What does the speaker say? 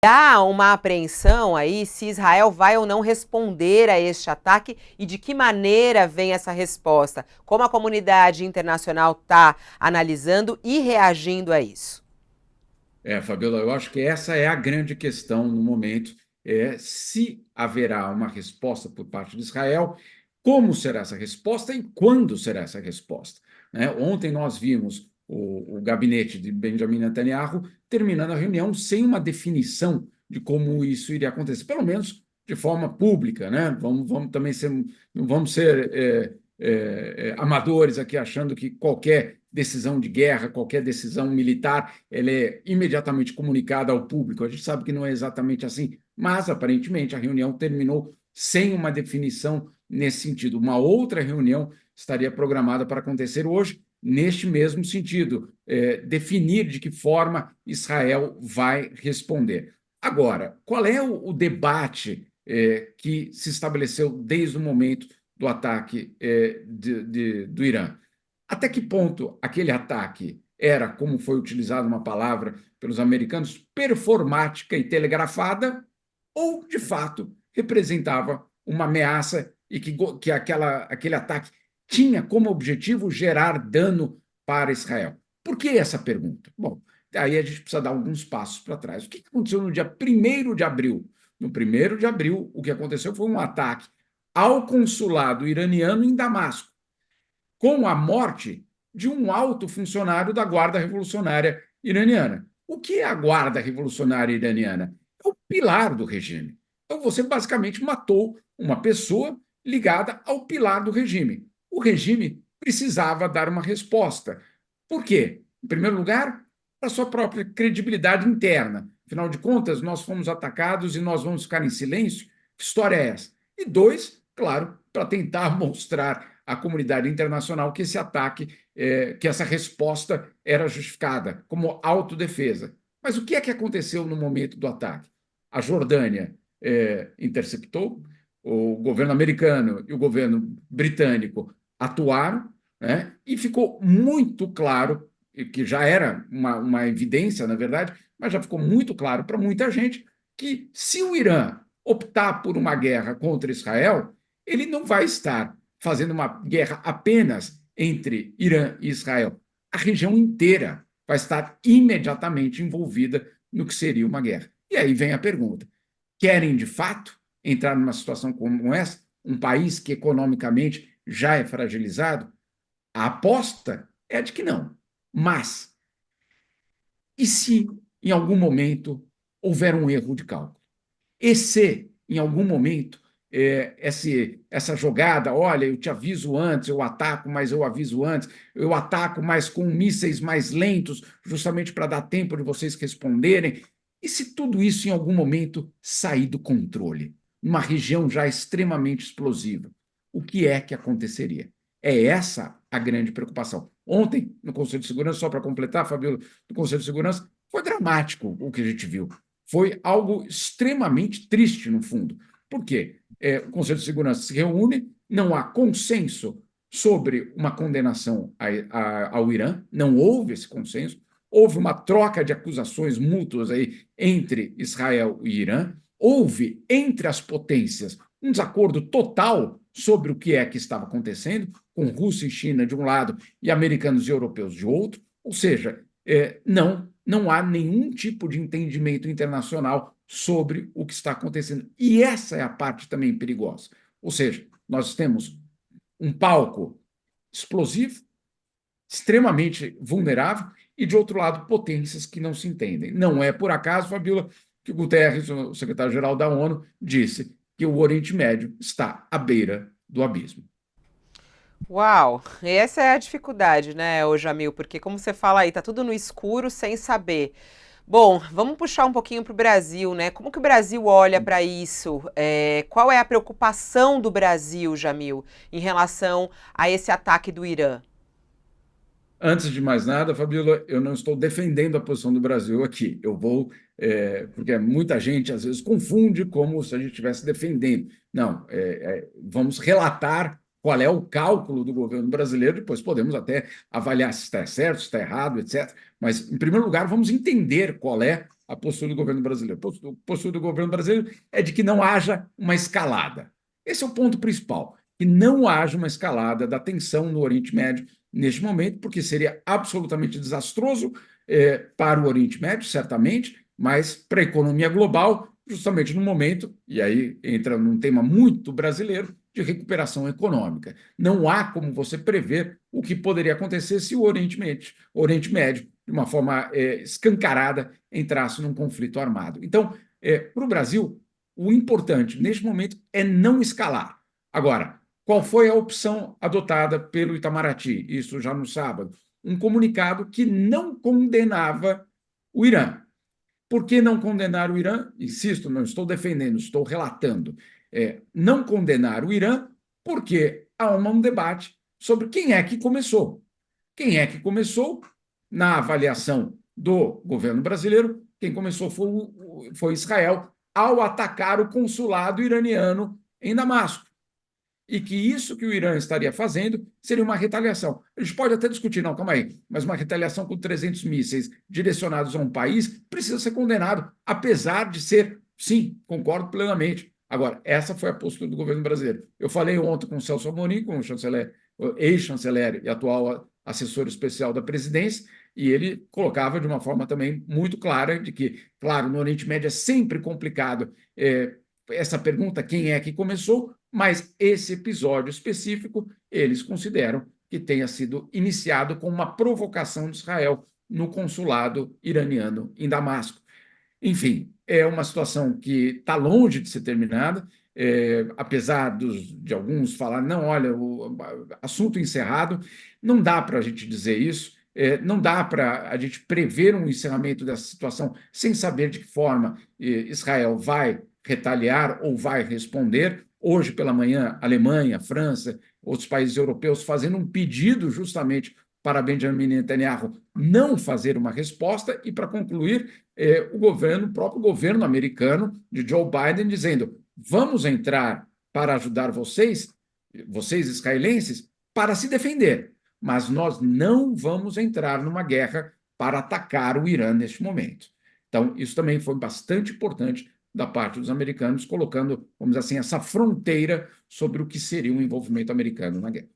Há uma apreensão aí se Israel vai ou não responder a este ataque e de que maneira vem essa resposta? Como a comunidade internacional está analisando e reagindo a isso? Fabiola, eu acho que essa é a grande questão no momento, se haverá uma resposta por parte de Israel, como será essa resposta e quando será essa resposta, né? Ontem nós vimos o gabinete de Benjamin Netanyahu terminando a reunião sem uma definição de como isso iria acontecer, pelo menos de forma pública, né? Vamos também ser, não vamos ser amadores aqui achando que qualquer decisão de guerra, qualquer decisão militar, ela é imediatamente comunicada ao público. A gente sabe que não é exatamente assim, mas aparentemente a reunião terminou sem uma definição nesse sentido. Uma outra reunião estaria programada para acontecer hoje, neste mesmo sentido, definir de que forma Israel vai responder. Agora, qual é o debate que se estabeleceu desde o momento do ataque do Irã? Até que ponto aquele ataque era, como foi utilizada uma palavra pelos americanos, performática e telegrafada, ou, de fato, representava uma ameaça e que aquele ataque tinha como objetivo gerar dano para Israel? Por que essa pergunta? Bom, aí a gente precisa dar alguns passos para trás. O que aconteceu no dia 1º de abril? No 1º de abril, o que aconteceu foi um ataque ao consulado iraniano em Damasco, com a morte de um alto funcionário da Guarda Revolucionária Iraniana. O que é a Guarda Revolucionária Iraniana? É o pilar do regime. Então, você basicamente matou uma pessoa ligada ao pilar do regime. O regime precisava dar uma resposta. Por quê? Em primeiro lugar, para sua própria credibilidade interna. Afinal de contas, nós fomos atacados e nós vamos ficar em silêncio? Que história é essa? E dois, claro, para tentar mostrar à comunidade internacional que esse ataque, que essa resposta era justificada, como autodefesa. Mas o que é que aconteceu no momento do ataque? A Jordânia interceptou, o governo americano e o governo britânico atuaram, né, e ficou muito claro, que já era uma evidência, na verdade, mas já ficou muito claro para muita gente que se o Irã optar por uma guerra contra Israel, ele não vai estar fazendo uma guerra apenas entre Irã e Israel. A região inteira vai estar imediatamente envolvida no que seria uma guerra. E aí vem a pergunta: querem de fato entrar numa situação como essa? Um país que economicamente já é fragilizado? A aposta é a de que não. Mas, e se em algum momento houver um erro de cálculo? E se, em algum momento, essa jogada, olha, eu te aviso antes, eu ataco, mas eu aviso antes, eu ataco, mas com mísseis mais lentos, justamente para dar tempo de vocês responderem. E se tudo isso, em algum momento, sair do controle, numa região já extremamente explosiva, o que é que aconteceria? É essa a grande preocupação. Ontem, no Conselho de Segurança, só para completar, Fabíola, no Conselho de Segurança, foi dramático o que a gente viu. Foi algo extremamente triste, no fundo. Por quê? O Conselho de Segurança se reúne, não há consenso sobre uma condenação ao Irã, não houve esse consenso, houve uma troca de acusações mútuas aí entre Israel e Irã, houve entre as potências um desacordo total sobre o que é que estava acontecendo, com Rússia e China de um lado e americanos e europeus de outro, ou seja, não há nenhum tipo de entendimento internacional sobre o que está acontecendo. E essa é a parte também perigosa. Ou seja, nós temos um palco explosivo, extremamente vulnerável, e, de outro lado, potências que não se entendem. Não é por acaso, Fabiola, que o Guterres, o secretário-geral da ONU, disse que o Oriente Médio está à beira do abismo. Uau, essa é a dificuldade, né, ô Jamil? Porque como você fala aí, tá tudo no escuro sem saber. Bom, vamos puxar um pouquinho para o Brasil, né? Como que o Brasil olha para isso? Qual é a preocupação do Brasil, Jamil, em relação a esse ataque do Irã? Antes de mais nada, Fabíola, eu não estou defendendo a posição do Brasil aqui. Eu vou, porque muita gente às vezes confunde como se a gente estivesse defendendo. Não, vamos relatar qual é o cálculo do governo brasileiro, depois podemos até avaliar se está certo, se está errado, etc. Mas, em primeiro lugar, vamos entender qual é a postura do governo brasileiro? A postura do governo brasileiro é de que não haja uma escalada. Esse é o ponto principal, que não haja uma escalada da tensão no Oriente Médio neste momento, porque seria absolutamente desastroso para o Oriente Médio, certamente, mas para a economia global, justamente no momento, e aí entra num tema muito brasileiro, de recuperação econômica. Não há como você prever o que poderia acontecer se o Oriente Médio, de uma forma escancarada, entrasse num conflito armado. Então, para o Brasil, o importante neste momento é não escalar. Agora, qual foi a opção adotada pelo Itamaraty? Isso já no sábado. Um comunicado que não condenava o Irã. Por que não condenar o Irã? Insisto, não estou defendendo, estou relatando. Não condenar o Irã porque há um debate sobre quem é que começou. Quem é que começou? Na avaliação do governo brasileiro, quem começou foi Israel ao atacar o consulado iraniano em Damasco. E que isso que o Irã estaria fazendo seria uma retaliação. A gente pode até discutir, não, calma aí, mas uma retaliação com 300 mísseis direcionados a um país precisa ser condenado, apesar de ser, sim, concordo plenamente. Agora, essa foi a postura do governo brasileiro. Eu falei ontem com o Celso Amorim, com o chanceler, ex-chanceler e atual assessor especial da presidência, e ele colocava de uma forma também muito clara de que, claro, no Oriente Médio é sempre complicado essa pergunta, quem é que começou, mas esse episódio específico, eles consideram que tenha sido iniciado com uma provocação de Israel no consulado iraniano em Damasco. Enfim, é uma situação que está longe de ser terminada, apesar de alguns falar, não, olha, o assunto encerrado, não dá para a gente dizer isso, não dá para a gente prever um encerramento dessa situação sem saber de que forma Israel vai retaliar ou vai responder. Hoje pela manhã, Alemanha, França, outros países europeus fazendo um pedido justamente para Benjamin Netanyahu não fazer uma resposta e, para concluir, o próprio governo americano de Joe Biden dizendo: vamos entrar para ajudar vocês israelenses, para se defender, mas nós não vamos entrar numa guerra para atacar o Irã neste momento. Então, isso também foi bastante importante da parte dos americanos, colocando, vamos dizer assim, essa fronteira sobre o que seria um envolvimento americano na guerra.